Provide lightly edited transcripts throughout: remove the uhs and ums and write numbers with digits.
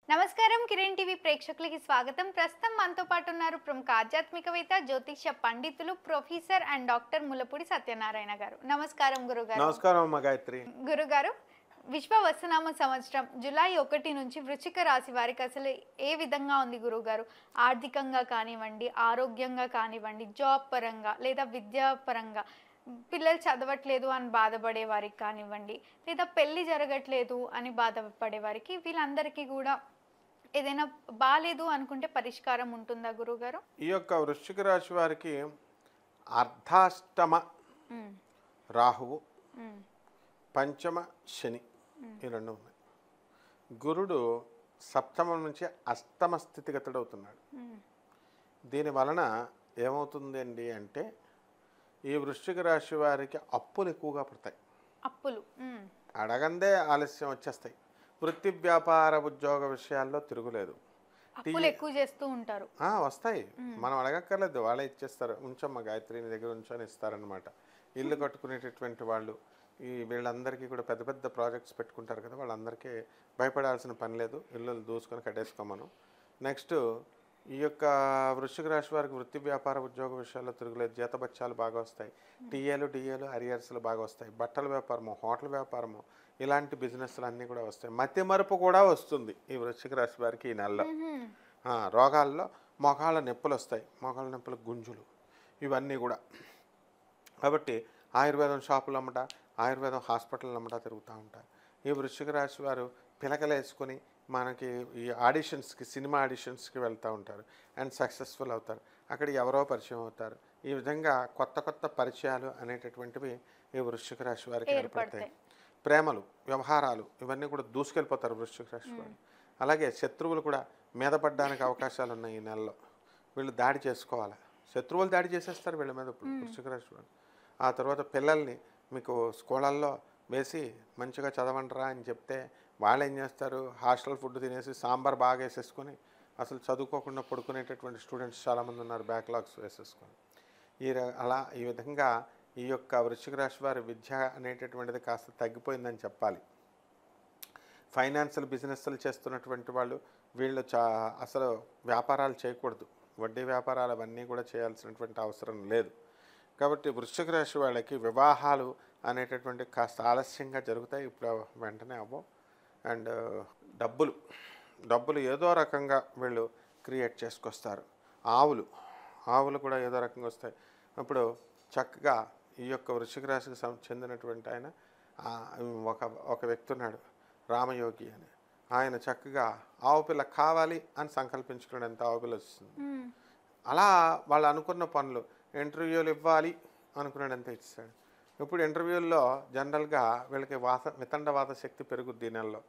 నమస్కారం కిరణ్ టీవీ ప్రేక్షకులకి స్వాగతం. ప్రస్తుతం మనతో పాటు ఉన్నారు ప్రముఖ ఆధ్యాత్మికవేత్త, జ్యోతిష్య పండితులు, professor and doctor Mullapudi Satyanarayana గారు. నమస్కారం గురుగారు. నమస్కారం అమ్మ గాయత్రి. గురుగారు, విశ్వ వస్తునామ సంవత్సరం జూలై 1 నుంచి వృశ్చిక రాశి వారికి అసలు ఏ విధంగా ఉంది గురుగారు? ఆర్థికంగా కానివ్వండి, ఆరోగ్యంగా కానివ్వండి, జాబ్ పరంగా లేదా విద్యా పరంగా, పిల్లలు చదవట్లేదు అని బాధపడే వారికి కానివ్వండి, లేదా పెళ్లి జరగట్లేదు అని బాధపడే వారికి, వీళ్ళందరికీ కూడా ఏదైనా బాలేదు అనుకుంటే పరిష్కారం ఉంటుందా గురుగారు? ఈ యొక్క వృశ్చిక రాశి వారికి అర్ధాష్టమ రాహువు, పంచమ శని ఈ రెండు ఉన్నాయి. గురుడు సప్తమం నుంచి అష్టమ స్థితిగతుడు అవుతున్నాడు. దీని వలన ఏమవుతుంది అండి అంటే ఈ వృశ్చిక రాశి వారికి అప్పులు ఎక్కువగా పడతాయి. అప్పులు అడగందే ఆలస్యం వచ్చేస్తాయి. వృత్తి వ్యాపార ఉద్యోగ విషయాల్లో తిరుగులేదు. అప్పులు ఎక్కువ చేస్తూ ఉంటారు. వస్తాయి, మనం అడగక్కర్లేదు, వాళ్ళే ఇచ్చేస్తారు. ఉంచమ్మ గాయత్రి నీ దగ్గర ఉంచని ఇస్తారనమాట. ఇల్లు కట్టుకునేటటువంటి వాళ్ళు వీళ్ళందరికీ కూడా పెద్ద పెద్ద ప్రాజెక్ట్స్ పెట్టుకుంటారు కదా, వాళ్ళందరికీ భయపడాల్సిన పని లేదు. ఇల్లు దూసుకొని కట్టేసుకోమను. నెక్స్ట్ ఈ యొక్క వృశ్చిక రాశి వారికి వృత్తి వ్యాపార ఉద్యోగ విషయాల్లో తిరుగులేదు. జీతబత్యాలు బాగా వస్తాయి. టీఏలు డిఏలు అరియర్స్లు బాగా వస్తాయి. బట్టల వ్యాపారము, హోటల్ వ్యాపారము, ఇలాంటి బిజినెస్లు అన్నీ కూడా వస్తాయి. మతి మరుపు కూడా వస్తుంది ఈ వృశ్చిక రాశి వారికి ఈ నెలలో. రోగాల్లో మొఖాళ్ళ నొప్పులు వస్తాయి, మొఖాళ్ళ నొప్పులు, గుంజులు, ఇవన్నీ కూడా. కాబట్టి ఆయుర్వేదం షాపులు అమ్మట, ఆయుర్వేదం హాస్పిటల్ అమ్మట తిరుగుతూ ఉంటారు. ఈ వృశ్చిక రాశి వారు పిలకలు వేసుకొని మనకి ఈ ఆడిషన్స్కి, సినిమా ఆడిషన్స్కి వెళ్తూ ఉంటారు అండ్ సక్సెస్ఫుల్ అవుతారు. అక్కడ ఎవరో పరిచయం అవుతారు. ఈ విధంగా కొత్త కొత్త పరిచయాలు అనేటటువంటివి ఈ వృశ్చిక రాశి వారికి ఏర్పడతాయి. ప్రేమలు, వ్యవహారాలు ఇవన్నీ కూడా దూసుకెళ్ళిపోతారు వృశ్చిక రాశి వారు. అలాగే శత్రువులు కూడా మీద పడడానికి అవకాశాలు ఉన్నాయి ఈ నెలలో. వీళ్ళు దాడి చేసుకోవాలి. శత్రువులు దాడి చేసేస్తారు వీళ్ళ మీద ఇప్పుడు వృశ్చిక రాశి వారు. ఆ తర్వాత పిల్లల్ని మీకు స్కూళ్ళల్లో వేసి మంచిగా చదవండిరా అని చెప్తే వాళ్ళు ఏం చేస్తారు, హాస్టల్ ఫుడ్ తినేసి సాంబార్ బాగా వేసేసుకొని అసలు చదువుకోకుండా పడుకునేటటువంటి స్టూడెంట్స్ చాలామంది ఉన్నారు, బ్యాక్లాగ్స్ వేసేసుకొని. ఈ విధంగా ఈ యొక్క వృశ్చిక రాశి వారి విద్య అనేటటువంటిది కాస్త తగ్గిపోయిందని చెప్పాలి. ఫైనాన్షియల్ బిజినెస్లు చేస్తున్నటువంటి వాళ్ళు వీళ్ళు అసలు వ్యాపారాలు చేయకూడదు. వడ్డీ వ్యాపారాలు అవన్నీ కూడా చేయాల్సినటువంటి అవసరం లేదు. కాబట్టి వృశ్చిక రాశి వాళ్ళకి వివాహాలు అనేటటువంటి కాస్త ఆలస్యంగా జరుగుతాయి, ఇప్పుడు వెంటనే అవ్వవు. అండ్ డబ్బులు ఏదో రకంగా వీళ్ళు క్రియేట్ చేసుకొస్తారు. ఆవులు కూడా ఏదో రకంగా వస్తాయి. ఇప్పుడు చక్కగా ఈ యొక్క వృశ్చిక రాశికి చెందినటువంటి ఆయన ఒక వ్యక్తి ఉన్నాడు, రామయోగి అని. ఆయన చక్కగా ఆవు పిల్ల కావాలి అని సంకల్పించుకున్నాడు, ఎంత ఆవు పిల్ల వస్తుంది. అలా వాళ్ళు అనుకున్న పనులు, ఇంటర్వ్యూలు ఇవ్వాలి అనుకున్నాడు, ఎంత ఇచ్చాడు. ఇప్పుడు ఇంటర్వ్యూల్లో జనరల్గా వీళ్ళకి వితండవాద శక్తి పెరుగుద్ది ఈ నెలలో.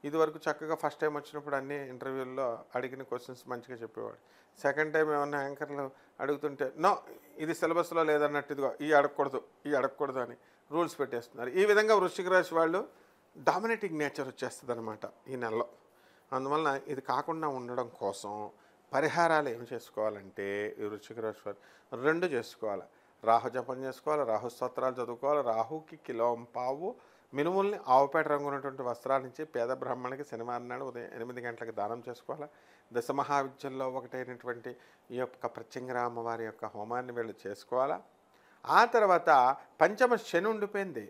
ఇదివరకు చక్కగా ఫస్ట్ టైం వచ్చినప్పుడు అన్ని ఇంటర్వ్యూల్లో అడిగిన క్వశ్చన్స్ మంచిగా చెప్పేవాడు. సెకండ్ టైం ఏమన్నా యాంకర్లు అడుగుతుంటే నో ఇది సిలబస్లో లేదన్నట్టు, ఇదిగో ఈ అడగకూడదు అని రూల్స్ పెట్టేస్తున్నారు. ఈ విధంగా వృశ్చిక రాశి వాళ్ళు డామినేటింగ్ నేచర్ వచ్చేస్తుంది అనమాట ఈ నెలలో. అందువలన ఇది కాకుండా ఉండడం కోసం పరిహారాలు ఏమి చేసుకోవాలంటే ఈ వృశ్చిక రాశి వారు రెండు చేసుకోవాలి. రాహు జపం చేసుకోవాలి, రాహు స్తోత్రాలు చదువుకోవాలి. రాహుకి కిలోంపావు మినుముల్ని ఆవుపేట రంగు ఉన్నటువంటి వస్త్రాల నుంచి పేద బ్రాహ్మణులకి శనివారం నాడు ఉదయం 8 గంటలకు దానం చేసుకోవాలి. దశమహావిద్యల్లో ఒకటైనటువంటి ఈ యొక్క ప్రత్యంగిర అమ్మవారి యొక్క హోమాన్ని వీళ్ళు చేసుకోవాలా. ఆ తర్వాత పంచమ శని ఉండిపోయింది,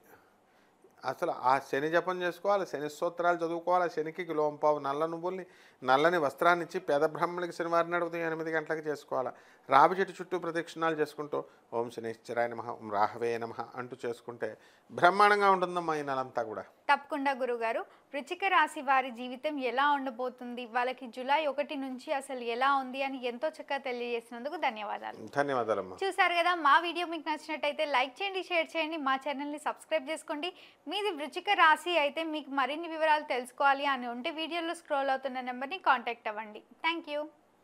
అసలు ఆ శని జపం చేసుకోవాలి, శని స్తోత్రాలు చదువుకోవాలి. శనికి కిలోంపావు నల్ల నువ్వుల్ని, నల్లని వస్త్రాన్ని ఇచ్చి పేద బ్రాహ్మణులకి శనివారం నాడు ఉదయం 8 గంటలకు చేసుకోవాలి. రావి చెట్టు చుట్టూ ప్రదక్షిణాలు చేసుకుంటూ ఓం శనిశ్చరాయ నమః, ఓం రాహవే నమః అంటూ చేసుకుంటే బ్రహ్మాండంగా ఉంటుందమ్మా ఈ నెలంతా కూడా. తప్పకుండా గురుగారు. వృశ్చిక రాశి వారి జీవితం ఎలా ఉండబోతుంది, వాళ్ళకి జూలై 1 నుంచి అసలు ఎలా ఉంది అని ఎంతో చక్కగా తెలియజేసినందుకు ధన్యవాదాలు. ధన్యవాదాలమ్మా. చూసారు కదా, మా వీడియో మీకు నచ్చినట్టయితే లైక్ చేయండి, షేర్ చేయండి, మా ఛానల్ని సబ్స్క్రైబ్ చేసుకోండి. మీది వృశ్చిక రాశి అయితే మీకు మరిన్ని వివరాలు తెలుసుకోవాలి అని ఉంటే వీడియోలో స్క్రోల్ అవుతున్న నెంబర్ని కాంటాక్ట్ అవ్వండి. Thank you.